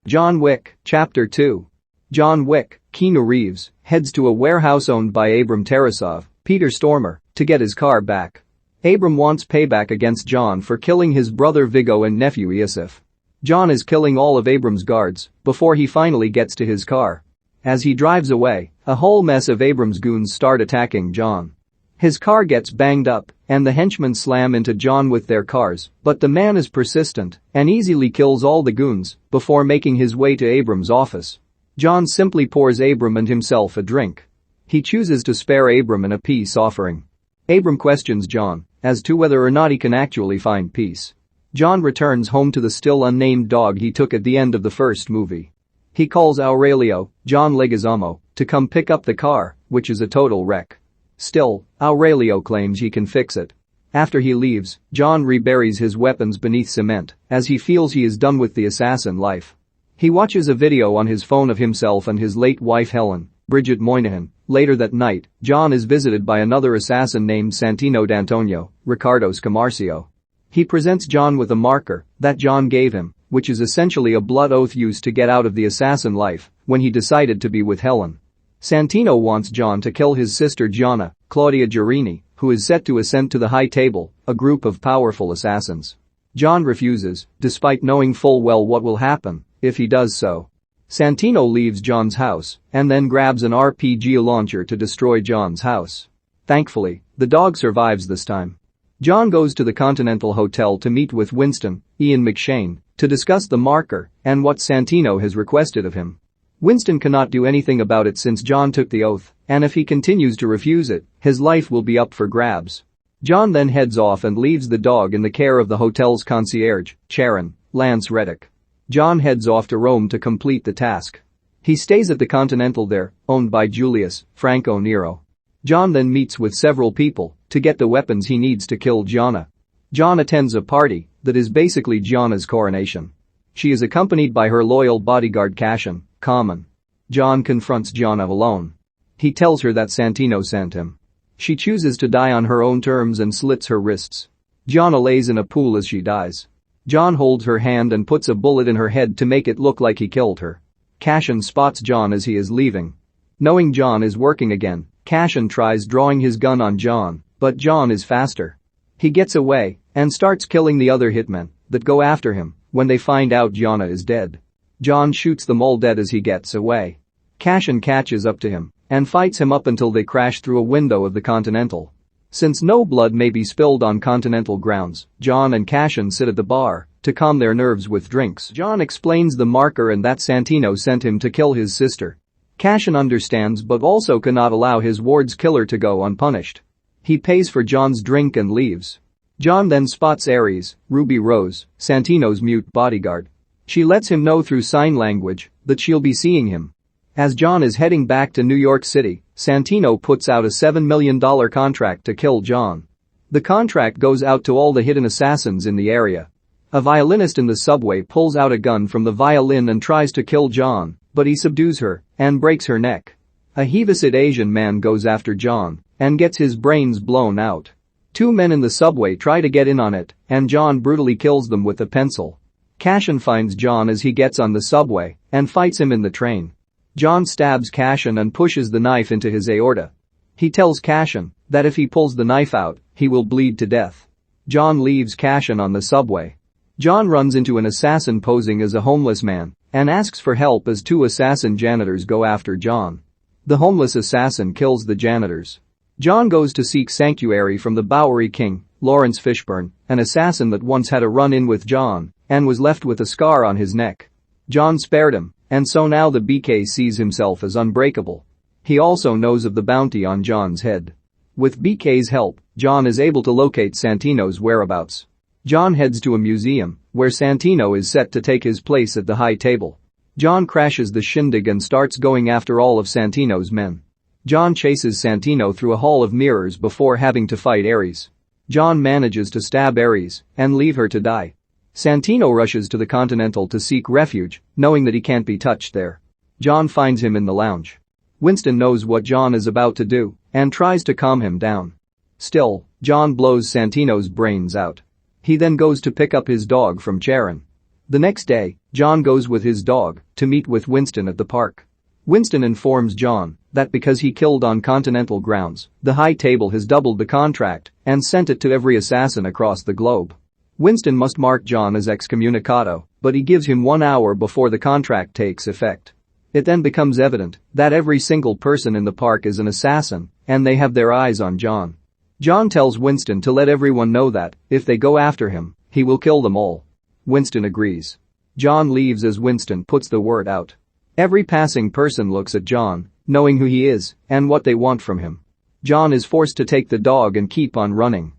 John Wick, Chapter 2. John Wick, Keanu Reeves, heads to a warehouse owned by Abram Tarasov, Peter Stormer, to get his car back. Abram wants payback against John for killing his brother Viggo and nephew Iosif. John is killing all of Abram's guards before he finally gets to his car. As he drives away, a whole mess of Abram's goons start attacking John. His car gets banged up, and the henchmen slam into John with their cars, but the man is persistent and easily kills all the goons before making his way to Abram's office. John simply pours Abram and himself a drink. He chooses to spare Abram in a peace offering. Abram questions John as to whether or not he can actually find peace. John returns home to the still unnamed dog he took at the end of the first movie. He calls Aurelio, John Leguizamo, to come pick up the car, which is a total wreck. Still, Aurelio claims he can fix it. After he leaves, John reburies his weapons beneath cement as he feels he is done with the assassin life. He watches a video on his phone of himself and his late wife Helen, Bridget Moynihan. Later that night, John is visited by another assassin named Santino D'Antonio, Riccardo Scamarcio. He presents John with a marker that John gave him, which is essentially a blood oath used to get out of the assassin life when he decided to be with Helen. Santino wants John to kill his sister Gianna, Claudia Gerini, who is set to ascend to the High Table, a group of powerful assassins. John refuses, despite knowing full well what will happen if he does so. Santino leaves John's house and then grabs an RPG launcher to destroy John's house. Thankfully, the dog survives this time. John goes to the Continental Hotel to meet with Winston, Ian McShane, to discuss the marker and what Santino has requested of him. Winston cannot do anything about it since John took the oath, and if he continues to refuse it, his life will be up for grabs. John then heads off and leaves the dog in the care of the hotel's concierge, Charon, Lance Reddick. John heads off to Rome to complete the task. He stays at the Continental there, owned by Julius Franco Nero. John then meets with several people to get the weapons he needs to kill Gianna. John attends a party that is basically Gianna's coronation. She is accompanied by her loyal bodyguard Cassian, Common. John confronts Gianna alone. He tells her that Santino sent him. She chooses to die on her own terms and slits her wrists. Gianna lays in a pool as she dies. John holds her hand and puts a bullet in her head to make it look like he killed her. Cassian spots John as he is leaving. Knowing John is working again, Cassian tries drawing his gun on John, but John is faster. He gets away and starts killing the other hitmen that go after him when they find out Gianna is dead. John shoots them all dead as he gets away. Cassian catches up to him and fights him up until they crash through a window of the Continental. Since no blood may be spilled on Continental grounds, John and Cassian sit at the bar to calm their nerves with drinks. John explains the marker and that Santino sent him to kill his sister. Cassian understands but also cannot allow his ward's killer to go unpunished. He pays for John's drink and leaves. John then spots Ares, Ruby Rose, Santino's mute bodyguard. She lets him know through sign language that she'll be seeing him. As John is heading back to New York City, Santino puts out a $7 million contract to kill John. The contract goes out to all the hidden assassins in the area. A violinist in the subway pulls out a gun from the violin and tries to kill John, but he subdues her and breaks her neck. A Hevisid Asian man goes after John and gets his brains blown out. Two men in the subway try to get in on it, and John brutally kills them with a pencil. Cassian finds John as he gets on the subway and fights him in the train. John stabs Cassian and pushes the knife into his aorta. He tells Cassian that if he pulls the knife out, he will bleed to death. John leaves Cassian on the subway. John runs into an assassin posing as a homeless man and asks for help as two assassin janitors go after John. The homeless assassin kills the janitors. John goes to seek sanctuary from the Bowery King, Laurence Fishburne, an assassin that once had a run-in with John and was left with a scar on his neck. John spared him, and so now the BK sees himself as unbreakable. He also knows of the bounty on John's head. With BK's help, John is able to locate Santino's whereabouts. John heads to a museum where Santino is set to take his place at the High Table. John crashes the shindig and starts going after all of Santino's men. John chases Santino through a hall of mirrors before having to fight Ares. John manages to stab Ares and leave her to die. Santino rushes to the Continental to seek refuge, knowing that he can't be touched there. John finds him in the lounge. Winston knows what John is about to do and tries to calm him down. Still, John blows Santino's brains out. He then goes to pick up his dog from Charon. The next day, John goes with his dog to meet with Winston at the park. Winston informs John that because he killed on Continental grounds, the High Table has doubled the contract and sent it to every assassin across the globe. Winston must mark John as excommunicado, but he gives him 1 hour before the contract takes effect. It then becomes evident that every single person in the park is an assassin, and they have their eyes on John. John tells Winston to let everyone know that, if they go after him, he will kill them all. Winston agrees. John leaves as Winston puts the word out. Every passing person looks at John, knowing who he is and what they want from him. John is forced to take the dog and keep on running.